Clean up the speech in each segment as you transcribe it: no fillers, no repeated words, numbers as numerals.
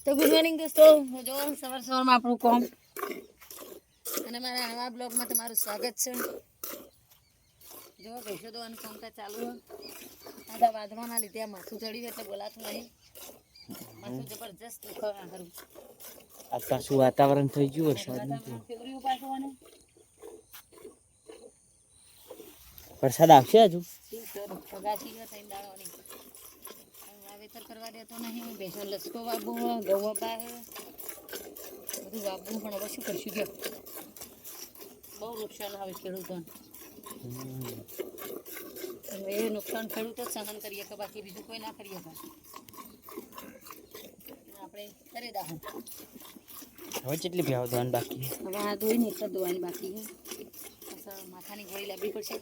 તો good morning દોસ્તો, જો સવારમાં આપણું કોમ અને મારા નવા બ્લોગમાં તમારું સ્વાગત છે. જો ભેંસો દોવાનું કામકાજ ચાલુ આ વાદળાના લીધે આ માથું ચડ્યું એટલે બોલાતું નહીં. માથું જબરજસ્ત દુખાવા કરું. આ પાછું વાતાવરણ થઈ ગયું વરસાદનું. વરસાદ આવશે હજુ વાવેતર કરવા દેતો નહીં. ભેંસો લસકો વાવવું, ઘઉં વાવે, બધું વાવવું, પણ હવે શું કરશું? ગયો બહુ નુકસાન આવે ખેડૂતોને. એ નુકસાન ખેડૂતો જ સહન કરીએ કે બાકી બીજું કોઈ ના કરીએ. આપણે કરી દા હવે કેટલી ભેવ દોવાની બાકી? હવે આ ધોઈને એટલે ધોવાની બાકી છે. માથાની ગોળી લાવવી પડશે.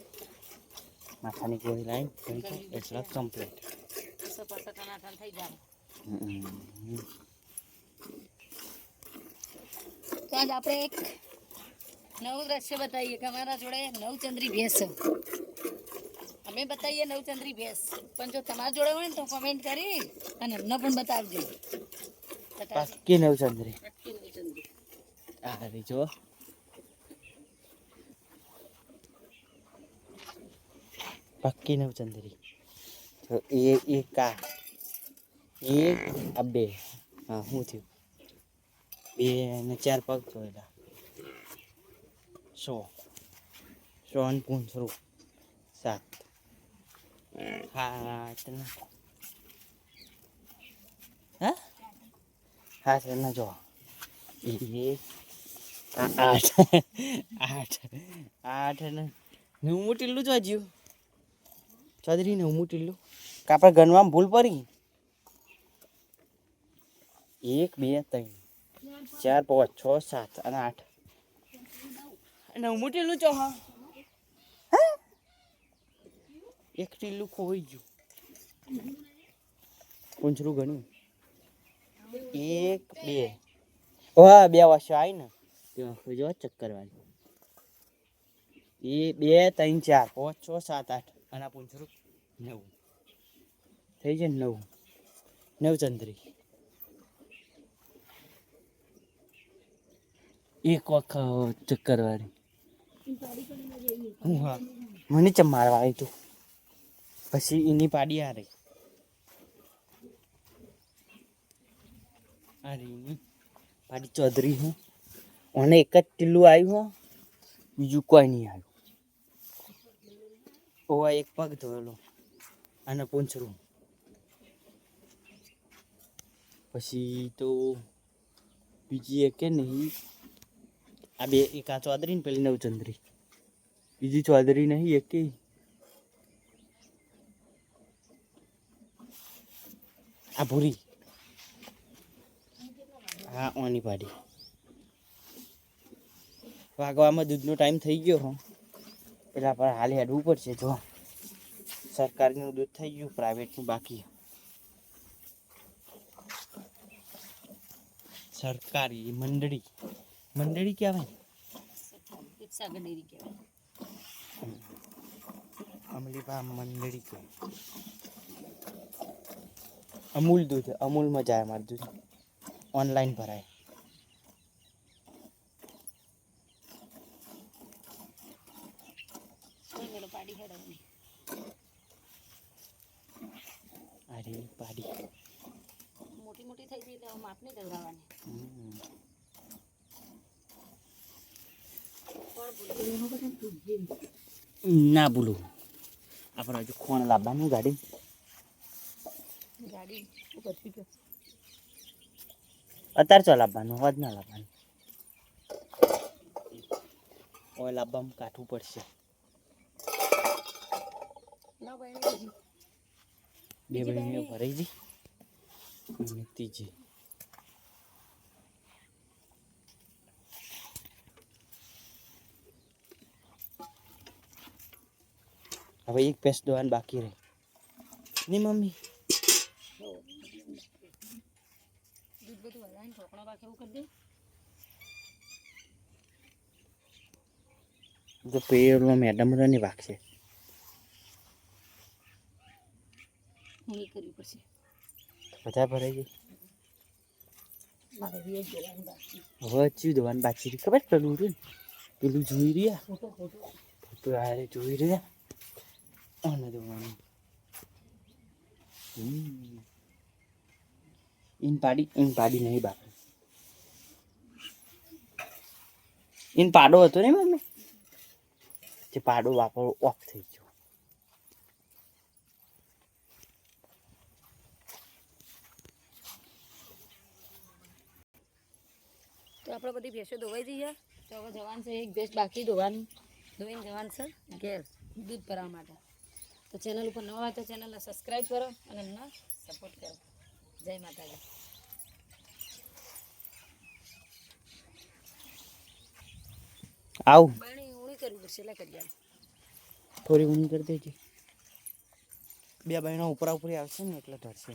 માથાની ગોળી લાવી એટલે કમ્પ્લીટ ટનાટન થઈ જાય. તો આજ આપણે એક નવું દ્રશ્ય બતાવીએ કે અમારા જોડે નવચંદ્રી ભેંસ છે. અમે બતાવીએ નવચંદ્રી ભેંસ, પણ જો તમારા જોડે હોય ને તો કોમેન્ટ કરી અને અમને પણ બતાવજો. પાક્કી નવચંદ્રી. આ જો પાક્કી નવચંદ્રી. તો એક આ બે. હા, શું થયું? 2 ને 4 પગ જોયેલા. 100 ને 7 હા ના જો 8 ને હું મોટીલું જોજ્યું ચૌધરી ને હું મોટીલું કાપડ ગણવામાં ભૂલ પડી. 1 2 3 4 5 6 7 અને 8 અને હું મોટીલું ચો. હા, એક ટીલું ખોઈ ગયું. પૂંછરું ગણ્યું 1 2. હા, 2 વર્ષો આવી ને જો ચક્કર વાળી. 1 2 3 4 5 6 7 8 અને આ પૂંછરું 9 થઈ જાય ને. 9 નવચંદ્રી. એક વખત ચક્કર વાળી. હા, મને ચમ મારવા આવી તું. પછી એની પાડી આ રહી. આ રહી પાડી ચૌધરી હું. અને એક જ ટીલું આવ્યું હો, બીજું કોઈ નહીં આવ્યું. ઓવા એક પગ ધોયેલો અને પૂંછરું. પછી તો બીજી એક કે નહીં. આ બે, એક આ ચૌધરી ને પેલી નવચંદ્રી. બીજી ચૌધરી નહીં એક કે. આ ભૂરી. હા, ઓની પાડી. વાગવામાં દૂધનો ટાઈમ થઈ ગયો હો, પેલા પર હાલ હેડવું પડશે. જો સરકારીનું દૂધ થઈ ગયું, પ્રાઇવેટનું બાકી. સરકારી મંડળી કહેવાય. અમલીપા મંડળી કહેવાય. અમૂલ દૂધ, અમૂલમાં જાય અમારું દૂધ. ઓનલાઈન ભરાય. અરે પાડી મોટી મોટી થઈ ગઈ એટલે માપ નહીં ગજરાવાની. ના ભૂલું. આપણે હજુ ખોણ લાવવાનું ગાડી અત્યારે ચો લાવવાનું, હોજ ના લાવવાનું. ઓય લાવવામાં કાઠવું પડશે. 2 બહેનીઓ ભરાઈ ગઈ અને ત્રીજી. હવે એક પેસ દોવાનું બાકી રહે નહીં મમ્મી? દૂધ બધું હલાવીને ઢોકળા બાકી એવું કરી દે. જો પેલો મેડમ ની વાગશે. હું કરવી પડશે. બધા ભરાઈ ગઈ. મારે વીએ જોવાનું બાકી. હવે ચી દવાનું બાકી છે ખબર પેલું રહ્યું ને પેલું જોઈ રહ્યા ફોટો ફોટો ફોટો આરે જોઈ રહ્યા અને દવાનું ઇન પાડી નહીં બાપ ઇન પાડો હતો ને મમ્મી જે પાડો વાપરો ઓફ થઈ ગયો તો આપણે બધી ભેંસો ધોવાઈ દઈએ તો હવે જવાનું છે એક ભેંસ બાકી ધોવાની ધોઈને જવાનું છે ઘેર દૂધ ભરવા માટે તો ચેનલ ઉપર નવા હોય તો ચેનલને સબસ્ક્રાઈબ કરો અને એમને સપોર્ટ કરો જય માતાજી આવું પાણી ઊણી કરવી પડશે એટલે કરી જાય થોડી ઊંઘ કરી દેજે બે બહેનો ઉપરા ઉપરી આવશે ને એટલે ધરશે